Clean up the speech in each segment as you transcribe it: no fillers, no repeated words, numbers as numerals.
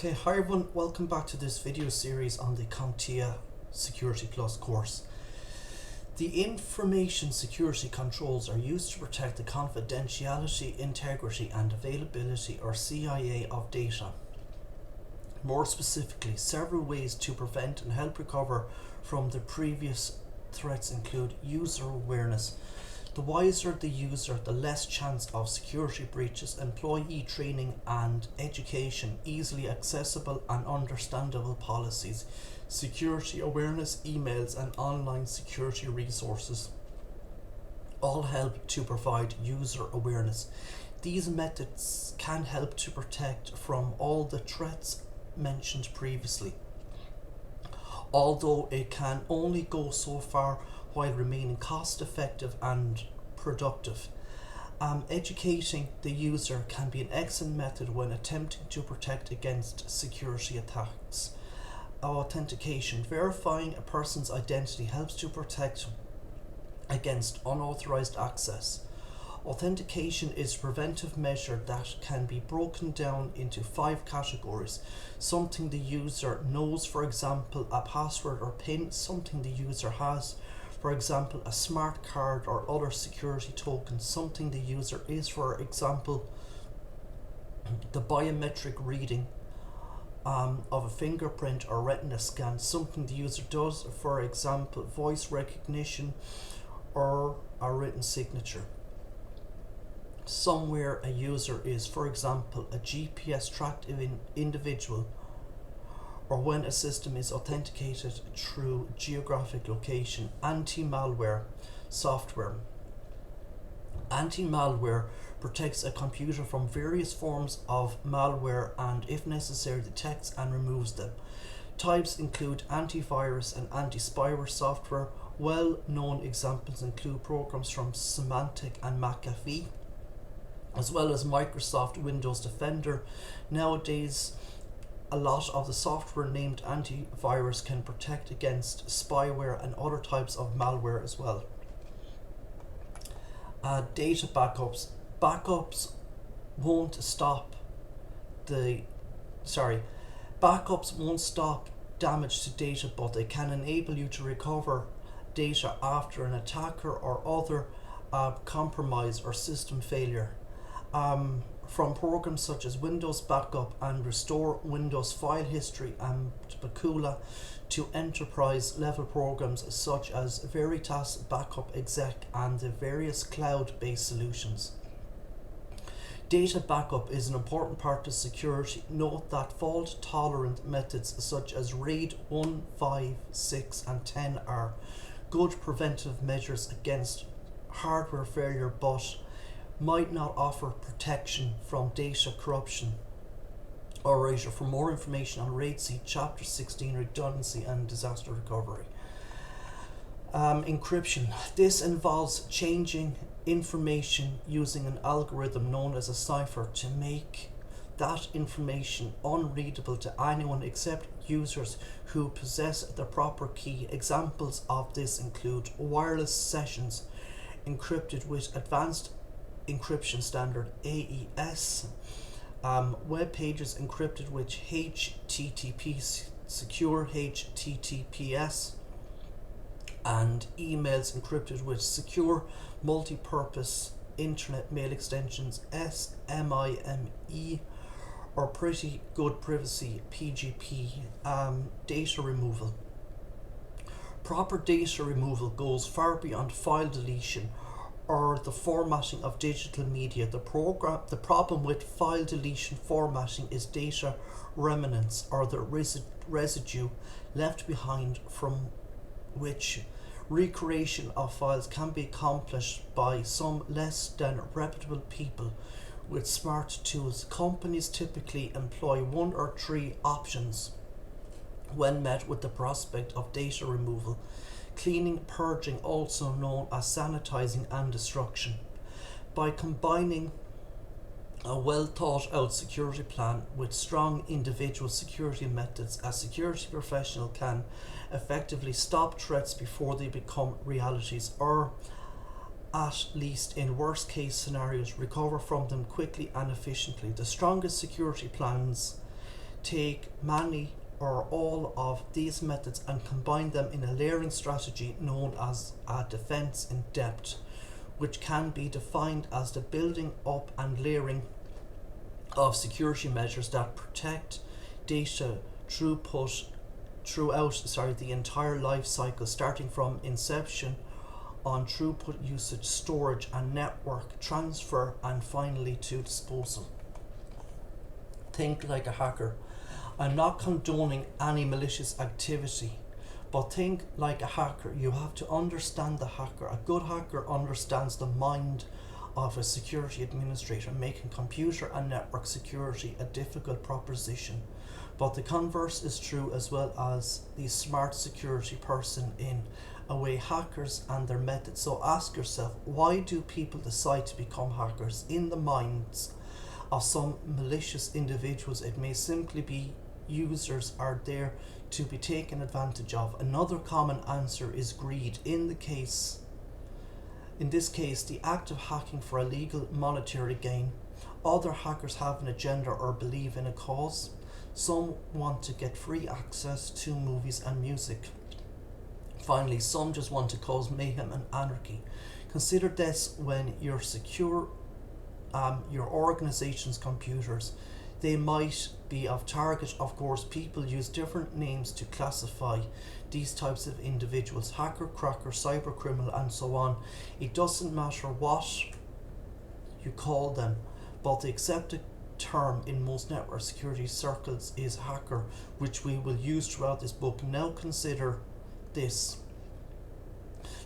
Okay, hi everyone, welcome back to this video series on the Comptia Security Plus course. The information security controls are used to protect the confidentiality, integrity and availability or CIA of data. More specifically, several ways to prevent and help recover from the previous threats include user awareness. The wiser the user, the less chance of security breaches, employee training and education, easily accessible and understandable policies, security awareness, emails and online security resources all help to provide user awareness. These methods can help to protect from all the threats mentioned previously, although it can only go so far while remaining cost effective and productive. Educating the user can be an excellent method when attempting to protect against security attacks. Authentication. Verifying a person's identity helps to protect against unauthorized access. Authentication is a preventive measure that can be broken down into 5 categories. Something the user knows, for example, a password or PIN. Something the user has, for example, a smart card or other security token. Something the user is, for example, the biometric reading of a fingerprint or retina scan. Something the user does, for example, voice recognition or a written signature. Somewhere a user is, for example, a GPS tracked individual, or when a system is authenticated through geographic location. Anti-malware software. Anti-malware protects a computer from various forms of malware and, if necessary, detects and removes them. Types include antivirus and anti-spyware software. Well-known examples include programs from Symantec and McAfee, as well as Microsoft Windows Defender. Nowadays, a lot of the software named antivirus can protect against spyware and other types of malware as well. Data backups. Backups won't stop damage to data, but they can enable you to recover data after an attacker or other compromise or system failure. From programs such as Windows Backup and Restore Windows File History and Bacula to enterprise level programs such as Veritas Backup Exec and the various cloud-based solutions. Data backup is an important part of security. Note that fault-tolerant methods such as RAID 1, 5, 6 and 10 are good preventive measures against hardware failure, but might not offer protection from data corruption. Alright, for more information on RAID, see Chapter 16, Redundancy and Disaster Recovery. Encryption. This involves changing information using an algorithm known as a cipher to make that information unreadable to anyone except users who possess the proper key. Examples of this include wireless sessions encrypted with advanced encryption standard AES, web pages encrypted with HTTP secure HTTPS, and emails encrypted with secure multi-purpose internet mail extensions SMIME, or pretty good privacy PGP. Data removal. Proper data removal goes far beyond file deletion or the formatting of digital media. The problem with file deletion formatting is data remnants, or the residue left behind, from which recreation of files can be accomplished by some less than reputable people with smart tools. Companies typically employ 1 or 3 options when met with the prospect of data removal: cleaning, purging, also known as sanitizing, and destruction. By combining a well thought out security plan with strong individual security methods, a security professional can effectively stop threats before they become realities, or at least in worst case scenarios recover from them quickly and efficiently. The strongest security plans take many or all of these methods and combine them in a layering strategy known as a defense in depth, which can be defined as the building up and layering of security measures that protect data throughout the entire life cycle, starting from inception on throughput usage, storage and network transfer, and finally to disposal. Think like a hacker. I'm not condoning any malicious activity, but think like a hacker. You have to understand the hacker. A good hacker understands the mind of a security administrator, making computer and network security a difficult proposition. But the converse is true as well, as the smart security person in a way hackers and their methods. So ask yourself, why do people decide to become hackers? In the minds of some malicious individuals, it may simply be users are there to be taken advantage of. Another common answer is greed. In this case, the act of hacking for illegal monetary gain. Other hackers have an agenda or believe in a cause. Some want to get free access to movies and music. Finally, some just want to cause mayhem and anarchy. Consider this when you secure your organization's computers. They might be of target. Of course, people use different names to classify these types of individuals: hacker, cracker, cyber criminal, and so on. It doesn't matter what you call them, but the accepted term in most network security circles is hacker, which we will use throughout this book. Now consider this.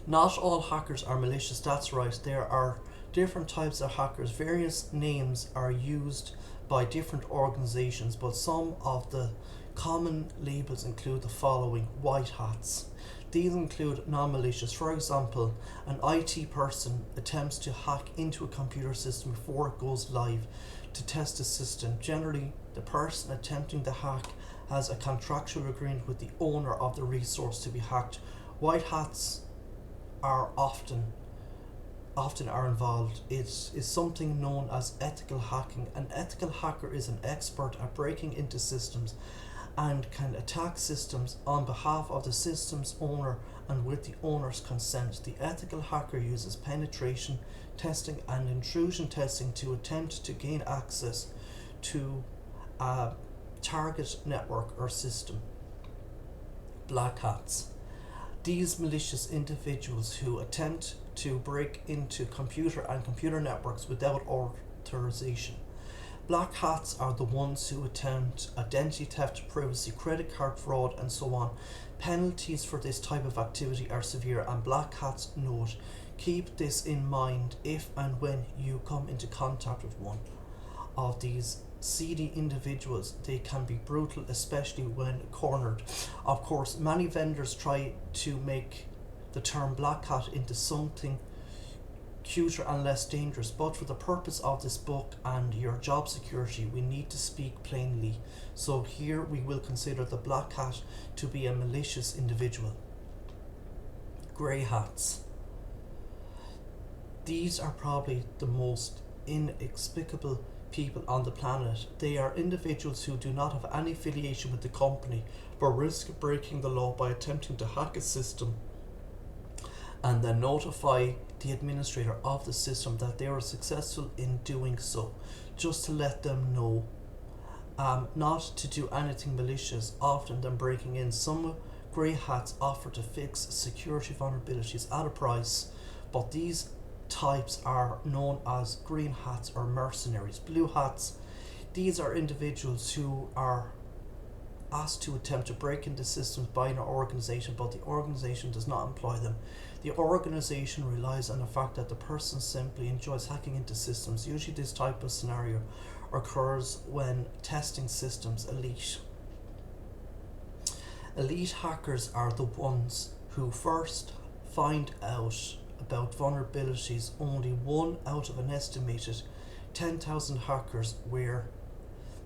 Not all hackers are malicious, that's right. There are different types of hackers. Various names are used by different organizations, but some of the common labels include the following: white hats. These include non-malicious. For example, an IT person attempts to hack into a computer system before it goes live to test the system. Generally, the person attempting the hack has a contractual agreement with the owner of the resource to be hacked. White hats are often are involved. It is something known as ethical hacking. An ethical hacker is an expert at breaking into systems and can attack systems on behalf of the system's owner and with the owner's consent. The ethical hacker uses penetration testing and intrusion testing to attempt to gain access to a target network or system. Black hats. These malicious individuals who attempt to break into computer and computer networks without authorization. Black hats are the ones who attempt identity theft, privacy, credit card fraud, and so on. Penalties for this type of activity are severe, and black hats note: keep this in mind if and when you come into contact with one of these seedy individuals. They can be brutal, especially when cornered. Of course, many vendors try to make the term black hat into something cuter and less dangerous, but for the purpose of this book and your job security, we need to speak plainly. So here we will consider the black hat to be a malicious individual. Grey hats. These are probably the most inexplicable people on the planet. They are individuals who do not have any affiliation with the company but risk breaking the law by attempting to hack a system and then notify the administrator of the system that they were successful in doing so, just to let them know not to do anything malicious, often than breaking in. Some grey hats offer to fix security vulnerabilities at a price, but these types are known as green hats or mercenaries. Blue hats. These are individuals who are asked to attempt to break into systems by an organization, but the organization does not employ them. The organization relies on the fact that the person simply enjoys hacking into systems. Usually this type of scenario occurs when testing systems. Elite hackers are the ones who first find out about vulnerabilities. Only 1 out of an estimated 10,000 hackers wear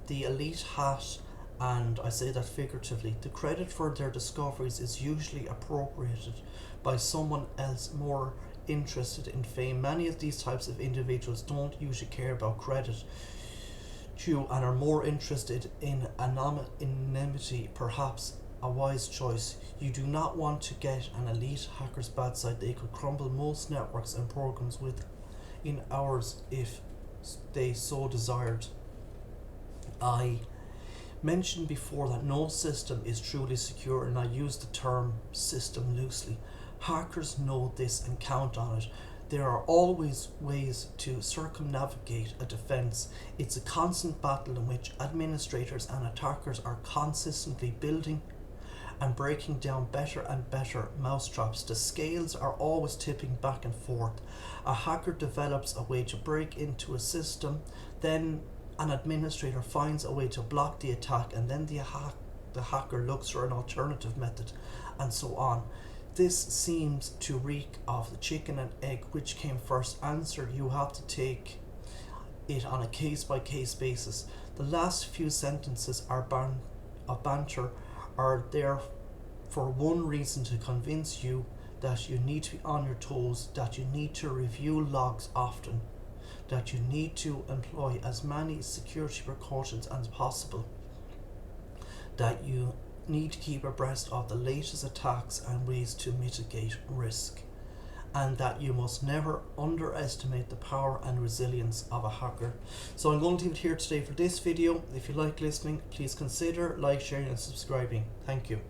the elite hat, and I say that figuratively. The credit for their discoveries is usually appropriated by someone else more interested in fame. Many of these types of individuals don't usually care about credit. you and are more interested in anonymity, perhaps a wise choice. You do not want to get an elite hacker's bad side. They could crumble most networks and programs within hours if they so desired. I mentioned before that no system is truly secure, and I use the term system loosely. Hackers know this and count on it. There are always ways to circumnavigate a defense. It's a constant battle in which administrators and attackers are consistently building and breaking down better and better mousetraps. The scales are always tipping back and forth. A hacker develops a way to break into a system, then an administrator finds a way to block the attack, and then the hacker looks for an alternative method, and so on. This seems to reek of the chicken and egg, which came first. Answer: you have to take it on a case-by-case basis. The last few sentences of banter are there for one reason: to convince you that you need to be on your toes, that you need to review logs often, that you need to employ as many security precautions as possible, that you need to keep abreast of the latest attacks and ways to mitigate risk, and that you must never underestimate the power and resilience of a hacker. So I'm going to leave it here today for this video. If you like listening, please consider like, sharing and subscribing. Thank you.